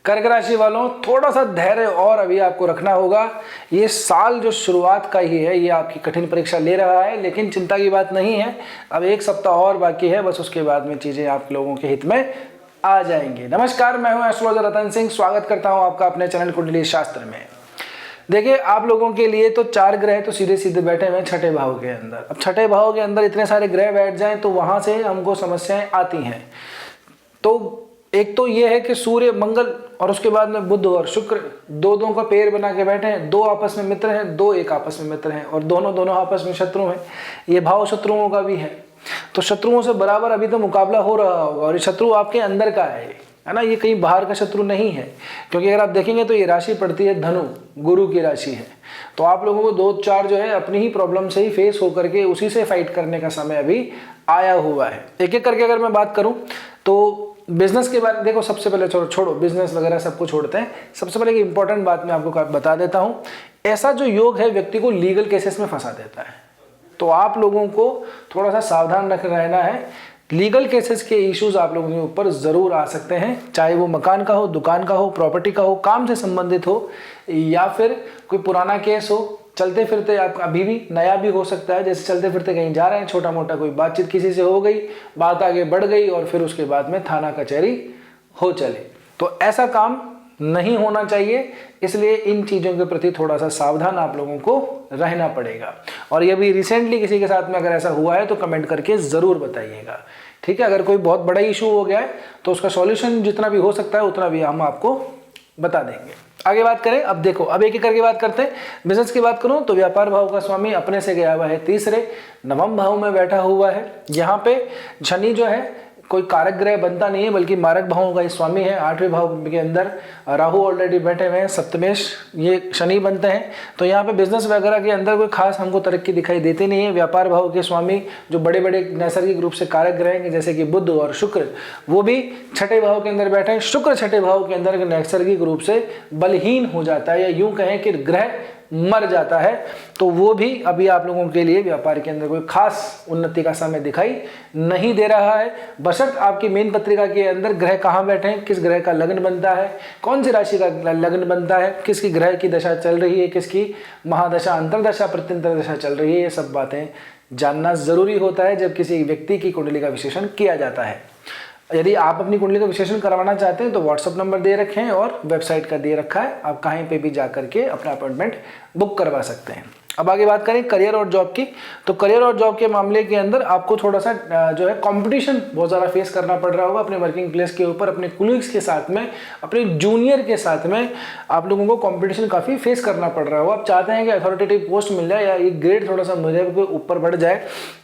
कर्क राशि वालों, थोड़ा सा धैर्य और अभी आपको रखना होगा। ये साल जो शुरुआत का ही है, ये आपकी कठिन परीक्षा ले रहा है, लेकिन चिंता की बात नहीं है। अब एक सप्ताह और बाकी है, बस उसके बाद में चीज़ें आप लोगों के हित में आ जाएंगे। नमस्कार, मैं हूं एस्ट्रोलॉजर रतन सिंह। स्वागत करता हूं आपका अपने चैनल कुंडली शास्त्र में। देखिए, आप लोगों के लिए तो 4 ग्रह तो सीधे सीधे बैठे हुए हैं छठे भाव के अंदर। अब छठे भाव के अंदर इतने सारे ग्रह बैठ जाएं तो वहां से हमको समस्याएं आती हैं। तो एक तो ये है कि सूर्य, मंगल और उसके बाद में बुध और शुक्र दो का पेड़ बना के बैठे हैं। 2 आपस में मित्र हैं, 2 एक आपस में मित्र हैं, और दोनों आपस में शत्रु हैं। ये भाव शत्रुओं का भी है, तो शत्रुओं से बराबर अभी तो मुकाबला हो रहा होगा। और ये शत्रु आपके अंदर का है ना, ये कहीं बाहर का शत्रु नहीं है। क्योंकि अगर आप देखेंगे तो ये राशि पड़ती है धनु, गुरु की राशि है। तो आप लोगों को 2-4 जो है अपनी ही प्रॉब्लम से ही फेस होकर के उसी से फाइट करने का समय अभी आया हुआ है। एक एक करके अगर मैं बात करूं तो बिजनेस के बारे में देखो, सबसे पहले छोड़ो बिजनेस वगैरह सबको छोड़ते हैं। सबसे पहले एक इंपॉर्टेंट बात मैं आपको बता देता हूं। ऐसा जो योग है व्यक्ति को लीगल केसेस में फंसा देता है, तो आप लोगों को थोड़ा सा सावधान रहना है। लीगल केसेस के इश्यूज आप लोगों के ऊपर जरूर आ सकते हैं, चाहे वो मकान का हो, दुकान का हो, प्रॉपर्टी का हो, काम से संबंधित हो, या फिर कोई पुराना केस हो। चलते फिरते आप अभी भी नया भी हो सकता है, जैसे चलते फिरते कहीं जा रहे हैं, छोटा मोटा कोई बातचीत किसी से हो गई, बात आगे बढ़ गई और फिर उसके बाद में थाना कचहरी हो चले। तो ऐसा काम नहीं होना चाहिए, इसलिए इन चीज़ों के प्रति थोड़ा सा सावधान आप लोगों को रहना पड़ेगा। और ये भी रिसेंटली किसी के साथ में अगर ऐसा हुआ है तो कमेंट करके ज़रूर बताइएगा, ठीक है। अगर कोई बहुत बड़ा इशू हो गया है तो उसका सॉल्यूशन जितना भी हो सकता है उतना भी हम आपको बता देंगे। आगे बात करें, अब देखो, अब एक एक करके बात करते हैं। बिजनेस की बात करूं तो व्यापार भाव का स्वामी अपने से गया हुआ है तीसरे, नवम भाव में बैठा हुआ है। यहाँ पे शनि जो है कोई कारक ग्रह बनता नहीं है, बल्कि मारक भावों का ही स्वामी है। 8वें भाव के अंदर राहु ऑलरेडी बैठे हुए हैं, सप्तमेश ये शनि बनते हैं। तो यहाँ पे बिजनेस वगैरह के अंदर कोई खास हमको तरक्की दिखाई देती नहीं है। व्यापार भाव के स्वामी जो बड़े बड़े नैसर्गिक रूप से कारक ग्रह हैं, जैसे कि बुध और शुक्र, वो भी छठे भाव के अंदर बैठे हैं। शुक्र छठे भाव के अंदर नैसर्गिक रूप से बलहीन हो जाता है, या यूं कहें कि ग्रह मर जाता है, तो वो भी अभी आप लोगों के लिए व्यापार के अंदर कोई खास उन्नति का समय दिखाई नहीं दे रहा है। बशर्त आपकी मेन पत्रिका के अंदर ग्रह कहाँ बैठे हैं, किस ग्रह का लग्न बनता है, कौन सी राशि का लग्न बनता है, किसकी ग्रह की दशा चल रही है, किसकी महादशा, अंतरदशा, प्रत्यंतर दशा चल रही है, ये सब बातें जानना जरूरी होता है जब किसी व्यक्ति की कुंडली का विश्लेषण किया जाता है। यदि आप अपनी कुंडली का विश्लेषण करवाना चाहते हैं तो व्हाट्सअप नंबर दे रखे हैं और वेबसाइट का दे रखा है, आप कहीं पे भी जा करके अपना अपॉइंटमेंट बुक करवा सकते हैं। अब आगे बात करें करियर और जॉब की, तो करियर और जॉब के मामले के अंदर आपको थोड़ा सा जो है कंपटीशन बहुत ज़्यादा फेस करना पड़ रहा होगा अपने वर्किंग प्लेस के ऊपर, अपने कुलीग्स के साथ में, अपने जूनियर के साथ में आप लोगों को कंपटीशन काफ़ी फेस करना पड़ रहा होगा। आप चाहते हैं कि अथॉरिटेटिव पोस्ट मिल जाए, या एक ग्रेड थोड़ा सा मेरे को ऊपर बढ़ जाए,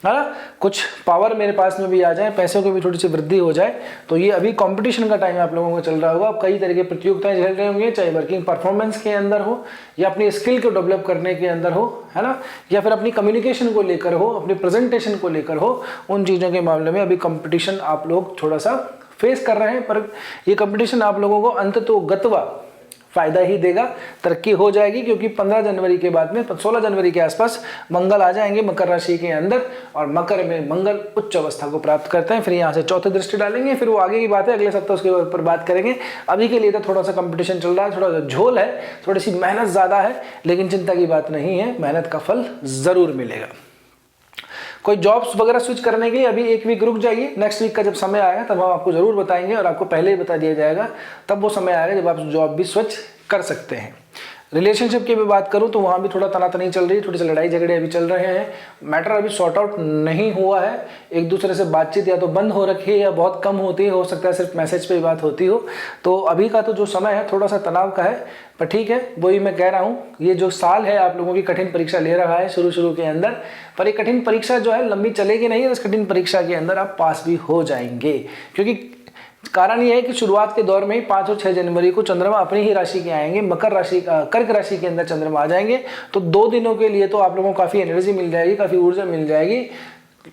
है ना, कुछ पावर मेरे पास में भी आ जाए, पैसों की भी थोड़ी सी वृद्धि हो जाए। तो ये अभी कॉम्पिटिशन का टाइम आप लोगों को चल रहा होगा। आप कई तरह की प्रतियोगिताएं झेल रहे होंगे, चाहे वर्किंग परफॉर्मेंस के अंदर हो, या अपनी स्किल को डेवलप करने के अंदर हो, है ना, या फिर अपनी कम्युनिकेशन को लेकर हो, अपनी प्रेजेंटेशन को लेकर हो। उन चीज़ों के मामले में अभी कंपटीशन आप लोग थोड़ा सा फेस कर रहे हैं, पर ये कंपटीशन आप लोगों को अंततोगत्वा फायदा ही देगा, तरक्की हो जाएगी। क्योंकि 15 जनवरी के बाद में 16 जनवरी के आसपास मंगल आ जाएंगे मकर राशि के अंदर, और मकर में मंगल उच्च अवस्था को प्राप्त करते हैं। फिर यहाँ से चौथे दृष्टि डालेंगे, फिर वो आगे की बात है अगले सप्ताह उसके ऊपर बात करेंगे। अभी के लिए तो थोड़ा सा कंपटीशन चल रहा है, थोड़ा सा झोल है, थोड़ी सी मेहनत ज़्यादा है, लेकिन चिंता की बात नहीं है, मेहनत का फल ज़रूर मिलेगा। कोई जॉब्स वगैरह स्विच करने के लिए अभी 1 वीक रुक जाइए। नेक्स्ट वीक का जब समय आएगा तब हम आपको जरूर बताएंगे, और आपको पहले ही बता दिया जाएगा। तब वो समय आएगा जब आप जॉब भी स्विच कर सकते हैं। रिलेशनशिप की भी बात करूं तो वहां भी थोड़ा तनातनी चल रही है, थोड़ी सी लड़ाई झगड़े अभी चल रहे हैं। मैटर अभी सॉर्ट आउट नहीं हुआ है, एक दूसरे से बातचीत या तो बंद हो रखी है या बहुत कम होती है, हो सकता है सिर्फ मैसेज पे ही बात होती हो। तो अभी का तो जो समय है थोड़ा सा तनाव का है, पर ठीक है, वही मैं कह रहा हूँ, ये जो साल है आप लोगों की कठिन परीक्षा ले रहा है शुरू के अंदर, पर ये कठिन परीक्षा जो है लंबी चलेगी नहीं, इस कठिन परीक्षा के अंदर आप पास भी हो जाएंगे। क्योंकि कारण यह है कि शुरुआत के दौर में ही 5 और 6 जनवरी को चंद्रमा अपनी ही राशि के आएंगे, मकर राशि, कर्क राशि के अंदर चंद्रमा आ जाएंगे। तो 2 दिनों के लिए तो आप लोगों को काफ़ी एनर्जी मिल जाएगी, काफ़ी ऊर्जा मिल जाएगी।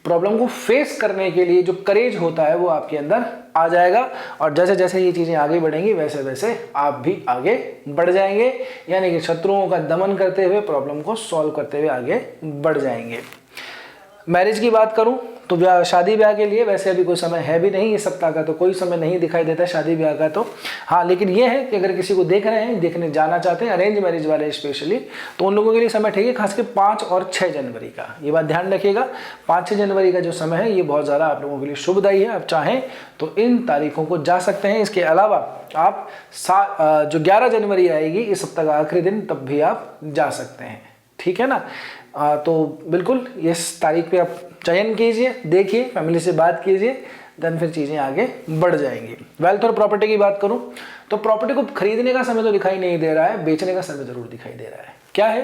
प्रॉब्लम को फेस करने के लिए जो करेज होता है वो आपके अंदर आ जाएगा, और जैसे जैसे ये चीज़ें आगे बढ़ेंगी वैसे वैसे आप भी आगे बढ़ जाएंगे, यानी कि शत्रुओं का दमन करते हुए, प्रॉब्लम को सॉल्व करते हुए आगे बढ़ जाएंगे। मैरिज की बात करूं तो शादी ब्याह के लिए वैसे अभी कोई समय है भी नहीं, इस सप्ताह का तो कोई समय नहीं दिखाई देता है शादी ब्याह का तो। हाँ, लेकिन ये है कि अगर किसी को देख रहे हैं, देखने जाना चाहते हैं, अरेंज मैरिज वाले स्पेशली, तो उन लोगों के लिए समय ठीक है, खासकर 5 और 6 जनवरी का। ये बात ध्यान रखिएगा, 5-6 जनवरी का जो समय है ये बहुत ज़्यादा आप लोगों के लिए शुभदायी है। आप चाहें तो इन तारीखों को जा सकते हैं। इसके अलावा आप जो 11 जनवरी आएगी इस सप्ताह का आखिरी दिन, तब भी आप जा सकते हैं, ठीक है ना। तो बिल्कुल इस तारीख पे आप चयन कीजिए, देखिए, फैमिली से बात कीजिए, देन फिर चीज़ें आगे बढ़ जाएंगी। वेल्थ और प्रॉपर्टी की बात करूं तो प्रॉपर्टी को खरीदने का समय तो दिखाई नहीं दे रहा है, बेचने का समय जरूर दिखाई दे रहा है। क्या है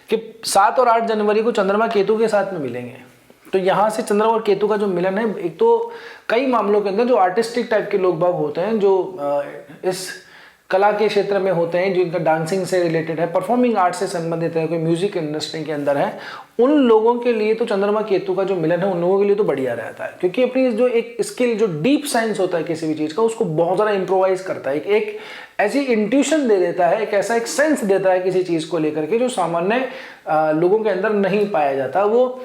कि 7 और 8 जनवरी को चंद्रमा केतु के साथ में मिलेंगे, तो यहाँ से चंद्रमा और केतु का जो मिलन है, एक तो कई मामलों के अंदर जो आर्टिस्टिक टाइप के लोग बाग होते हैं, जो इस कला के क्षेत्र में होते हैं, जो इनका डांसिंग से रिलेटेड है, परफॉर्मिंग आर्ट से संबंधित है, कोई म्यूजिक इंडस्ट्री के अंदर है, उन लोगों के लिए तो चंद्रमा केतु का जो मिलन है उन लोगों के लिए तो बढ़िया रहता है, क्योंकि अपनी जो एक स्किल, जो डीप साइंस होता है किसी भी चीज़ का, उसको बहुत ज़्यादा इम्प्रोवाइज करता है, एक ऐसी इंट्यूशन दे देता है, एक ऐसा एक सेंस देता है किसी चीज़ को लेकर के जो सामान्य लोगों के अंदर नहीं पाया जाता। वो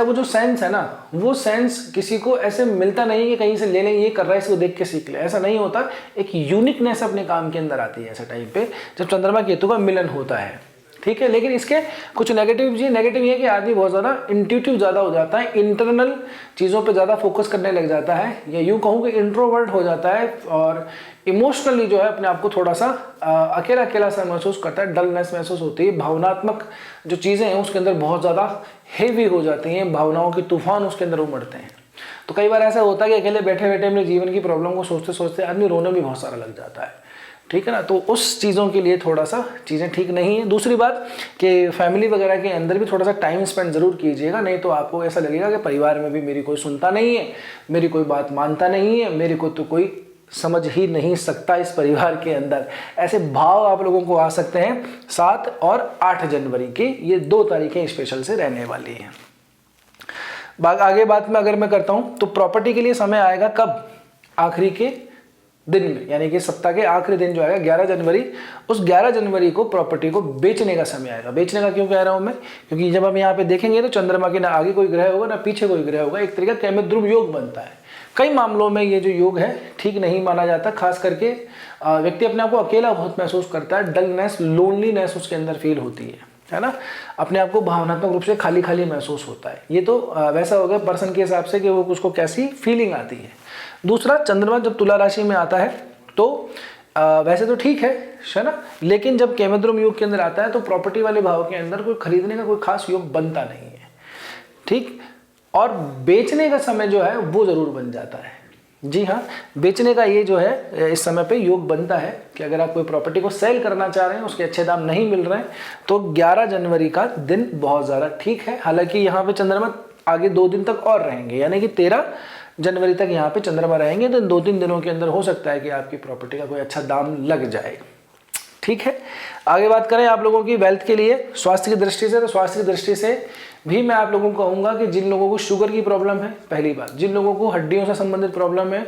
जो सेंस है ना, वो सेंस किसी को ऐसे मिलता नहीं कि कहीं से ले लें, ये कर रहा है इसको देख के सीख ले, ऐसा नहीं होता। एक यूनिकनेस अपने काम के अंदर आती है ऐसे टाइम पे जब चंद्रमा केतु का मिलन होता है, ठीक है। लेकिन इसके कुछ नेगेटिव ये कि आदमी बहुत ज़्यादा इंट्यूटिव ज़्यादा हो जाता है, इंटरनल चीज़ों पे ज़्यादा फोकस करने लग जाता है, या यूँ कहूँ कि इंट्रोवर्ट हो जाता है, और इमोशनली जो है अपने आप को थोड़ा सा अकेला अकेला सा महसूस करता है, डलनेस महसूस होती है, भावनात्मक जो चीज़ें हैं उसके अंदर बहुत ज़्यादा हेवी हो जाती हैं, भावनाओं के तूफान उसके अंदर उमड़ते हैं। तो कई बार ऐसा होता है कि अकेले बैठे बैठे अपने जीवन की प्रॉब्लम को सोचते सोचते आदमी रोने भी बहुत सारा लग जाता है, ठीक है ना। तो उस चीज़ों के लिए थोड़ा सा चीज़ें ठीक नहीं है। दूसरी बात कि फैमिली वगैरह के अंदर भी थोड़ा सा टाइम स्पेंड ज़रूर कीजिएगा, नहीं तो आपको ऐसा लगेगा कि परिवार में भी मेरी कोई सुनता नहीं है, मेरी कोई बात मानता नहीं है, मेरे को तो कोई समझ ही नहीं सकता इस परिवार के अंदर, ऐसे भाव आप लोगों को आ सकते हैं। 7 और 8 जनवरी की ये 2 तारीखें स्पेशल से रहने वाली हैं। आगे बात में अगर मैं करता हूं तो प्रॉपर्टी के लिए समय आएगा कब, आखिरी के दिन में, यानी कि सप्ताह के आखिरी दिन जो आएगा 11 जनवरी, उस 11 जनवरी को प्रॉपर्टी को बेचने का समय आएगा। बेचने का क्यों कह रहा हूं मैं, क्योंकि जब हम यहाँ पे देखेंगे तो चंद्रमा के ना आगे कोई ग्रह होगा ना पीछे कोई ग्रह होगा, एक तरीका कैमिक ध्रुव योग बनता है। कई मामलों में ये जो योग है ठीक नहीं माना जाता, खास करके व्यक्ति अपने आप को अकेला बहुत महसूस करता है, डलनेस, लोनलीनेस उसके अंदर फील होती है ना, अपने आप को भावनात्मक रूप से खाली खाली महसूस होता है। ये तो वैसा हो गया पर्सन के हिसाब से कि वो उसको कैसी फीलिंग आती है। दूसरा, चंद्रमा जब तुला राशि में आता है तो वैसे तो ठीक है ना, लेकिन जब कैमिक योग के अंदर आता है तो प्रॉपर्टी वाले भाव के अंदर कोई खरीदने का कोई खास योग बनता नहीं है, ठीक। और बेचने का समय जो है वो जरूर बन जाता है। जी हाँ, बेचने का ये जो है इस समय पे योग बनता है कि अगर आप कोई प्रॉपर्टी को सेल करना चाह रहे हैं, उसके अच्छे दाम नहीं मिल रहे हैं, तो 11 जनवरी का दिन बहुत ज़्यादा ठीक है। हालांकि यहाँ पे चंद्रमा आगे 2 दिन तक और रहेंगे, यानी कि 13 जनवरी तक यहाँ पे चंद्रमा रहेंगे, तो 2-3 दिनों के अंदर हो सकता है कि आपकी प्रॉपर्टी का कोई अच्छा दाम लग जाए, ठीक है। आगे बात करें आप लोगों की वेल्थ के लिए स्वास्थ्य की दृष्टि से, तो स्वास्थ्य की दृष्टि से भी मैं आप लोगों को कहूँगा कि जिन लोगों को शुगर की प्रॉब्लम है, पहली बात, जिन लोगों को हड्डियों से संबंधित प्रॉब्लम है,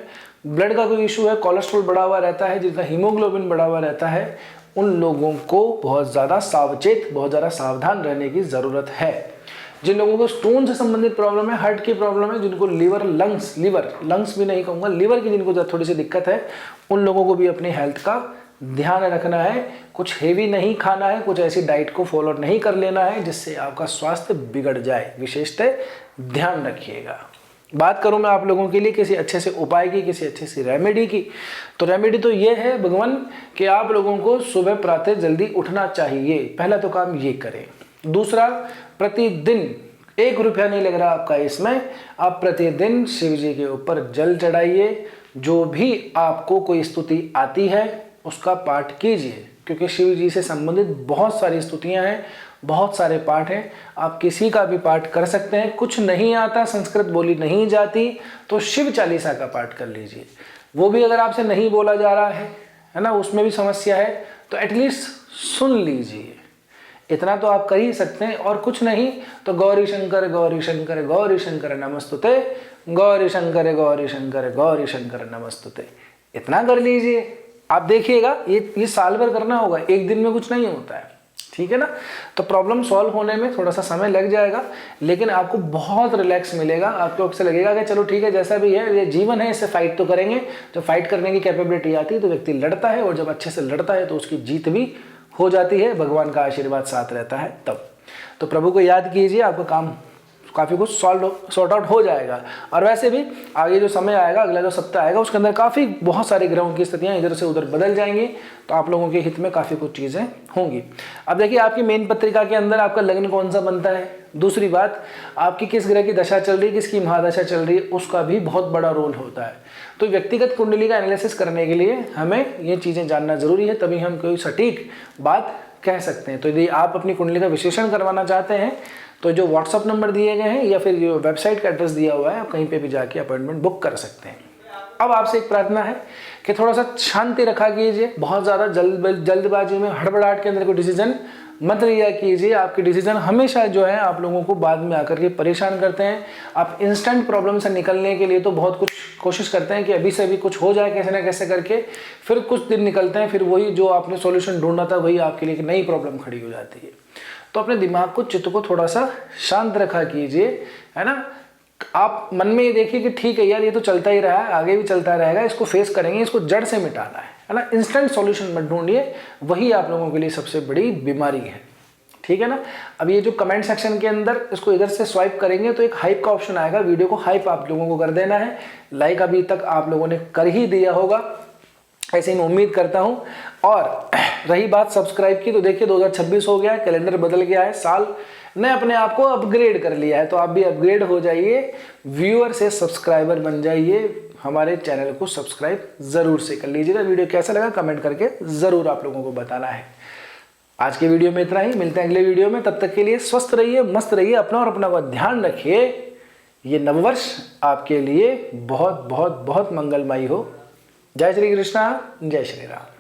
ब्लड का कोई इशू है, कोलेस्ट्रॉल बढ़ा हुआ रहता है, जिनका हीमोग्लोबिन बढ़ा हुआ रहता है, उन लोगों को बहुत ज़्यादा सावचेत, बहुत ज़्यादा सावधान रहने की ज़रूरत है। जिन लोगों को स्टोन से संबंधित प्रॉब्लम है, हार्ट की प्रॉब्लम है, जिनको लिवर लंग्स भी नहीं कहूँगा, लिवर की जिनको थोड़ी सी दिक्कत है, उन लोगों को भी अपनी हेल्थ का ध्यान रखना है। कुछ हेवी नहीं खाना है, कुछ ऐसी डाइट को फॉलो नहीं कर लेना है जिससे आपका स्वास्थ्य बिगड़ जाए, विशेषतः ध्यान रखिएगा। बात करूं मैं आप लोगों के लिए किसी अच्छे से उपाय की, किसी अच्छी सी रेमेडी की, तो रेमेडी तो ये है भगवान कि आप लोगों को सुबह प्रातः जल्दी उठना चाहिए, पहला तो काम ये करें। दूसरा, प्रतिदिन 1 रुपया नहीं लग रहा आपका इसमें, आप प्रतिदिन शिव जी के ऊपर जल चढ़ाइए, जो भी आपको कोई स्तुति आती है उसका पाठ कीजिए, क्योंकि शिव जी से संबंधित बहुत सारी स्तुतियां हैं, बहुत सारे पाठ हैं, आप किसी का भी पाठ कर सकते हैं। कुछ नहीं आता, संस्कृत बोली नहीं जाती, तो शिव चालीसा का पाठ कर लीजिए, वो भी अगर आपसे नहीं बोला जा रहा है ना, उसमें भी समस्या है, तो एटलीस्ट सुन लीजिए, इतना तो आप कर ही सकते हैं। और कुछ नहीं तो गौरी शंकर गौरी शंकर गौरी शंकर नमस्तुते, गौरी शंकर गौरी शंकर गौरी शंकर नमस्तुते, इतना कर लीजिए। आप देखिएगा ये साल भर करना होगा, एक दिन में कुछ नहीं होता है, ठीक है ना। तो प्रॉब्लम सॉल्व होने में थोड़ा सा समय लग जाएगा, लेकिन आपको बहुत रिलैक्स मिलेगा। आपको अक्सर लगेगा कि चलो ठीक है जैसा भी है, ये जीवन है, इससे फाइट तो करेंगे। जब फाइट करने की कैपेबिलिटी आती है तो व्यक्ति लड़ता है, और जब अच्छे से लड़ता है तो उसकी जीत भी हो जाती है, भगवान का आशीर्वाद साथ रहता है तब। तो प्रभु को याद कीजिए, आपका काम काफ़ी कुछ सॉर्ट आउट हो जाएगा। और वैसे भी आगे जो समय आएगा, अगला जो सप्ताह आएगा, उसके अंदर काफ़ी बहुत सारे ग्रहों की स्थितियाँ इधर से उधर बदल जाएंगी, तो आप लोगों के हित में काफ़ी कुछ चीज़ें होंगी। अब देखिए आपकी मेन पत्रिका के अंदर आपका लग्न कौन सा बनता है। दूसरी बात, आपकी किस ग्रह की दशा चल रही है, किसकी महादशा चल रही है, उसका भी बहुत बड़ा रोल होता है। तो व्यक्तिगत कुंडली का एनालिसिस करने के लिए हमें ये चीज़ें जानना जरूरी है, तभी हम कोई सटीक बात कह सकते हैं। तो यदि आप अपनी कुंडली का विश्लेषण करवाना चाहते हैं तो जो व्हाट्सअप नंबर दिए गए हैं या फिर जो वेबसाइट का एड्रेस दिया हुआ है, आप कहीं पे भी जाके अपॉइंटमेंट बुक कर सकते हैं। अब आपसे एक प्रार्थना है कि थोड़ा सा शांति रखा कीजिए, बहुत ज़्यादा जल्दबाजी में हड़बड़ाहट के अंदर कोई डिसीजन मत लिया कीजिए। आपके डिसीजन हमेशा जो है आप लोगों को बाद में आकर के परेशान करते हैं। आप इंस्टेंट प्रॉब्लम से निकलने के लिए तो बहुत कुछ कोशिश करते हैं कि अभी से अभी कुछ हो जाए कैसे ना कैसे करके, फिर कुछ दिन निकलते हैं, फिर वही जो आपने सॉल्यूशन ढूंढा था वही आपके लिए एक नई प्रॉब्लम खड़ी हो जाती है। तो अपने दिमाग को, चित्त को थोड़ा सा शांत रखा कीजिए, है ना। आप मन में ये देखिए कि ठीक है यार, ये तो चलता ही रहा है, आगे भी चलता रहेगा, इसको फेस करेंगे, इसको जड़ से मिटाना है ना। इंस्टेंट सॉल्यूशन मत ढूंढिए, वही आप लोगों के लिए सबसे बड़ी बीमारी है, ठीक है ना। अब ये जो कमेंट सेक्शन के अंदर इसको इधर से स्वाइप करेंगे तो एक हाइप का ऑप्शन आएगा, वीडियो को हाइप आप लोगों को कर देना है। लाइक अभी तक आप लोगों ने कर ही दिया होगा, ऐसे ही मैं उम्मीद करता हूं। और रही बात सब्सक्राइब की, तो देखिए 2026 हो गया है, कैलेंडर बदल गया है, साल ने अपने आप को अपग्रेड कर लिया है। तो आप भी अपग्रेड हो जाइए, व्यूअर से सब्सक्राइबर बन जाइए। हमारे चैनल को सब्सक्राइब जरूर से कर लीजिएगा। वीडियो कैसा लगा कमेंट करके जरूर आप लोगों को बताना है। आज के वीडियो में इतना ही, मिलते हैं अगले वीडियो में। तब तक के लिए स्वस्थ रहिए, मस्त रहिए, अपना और अपना का ध्यान रखिए। ये नववर्ष आपके लिए बहुत बहुत बहुत मंगलमयी हो। जय श्री कृष्णा, जय श्री राम।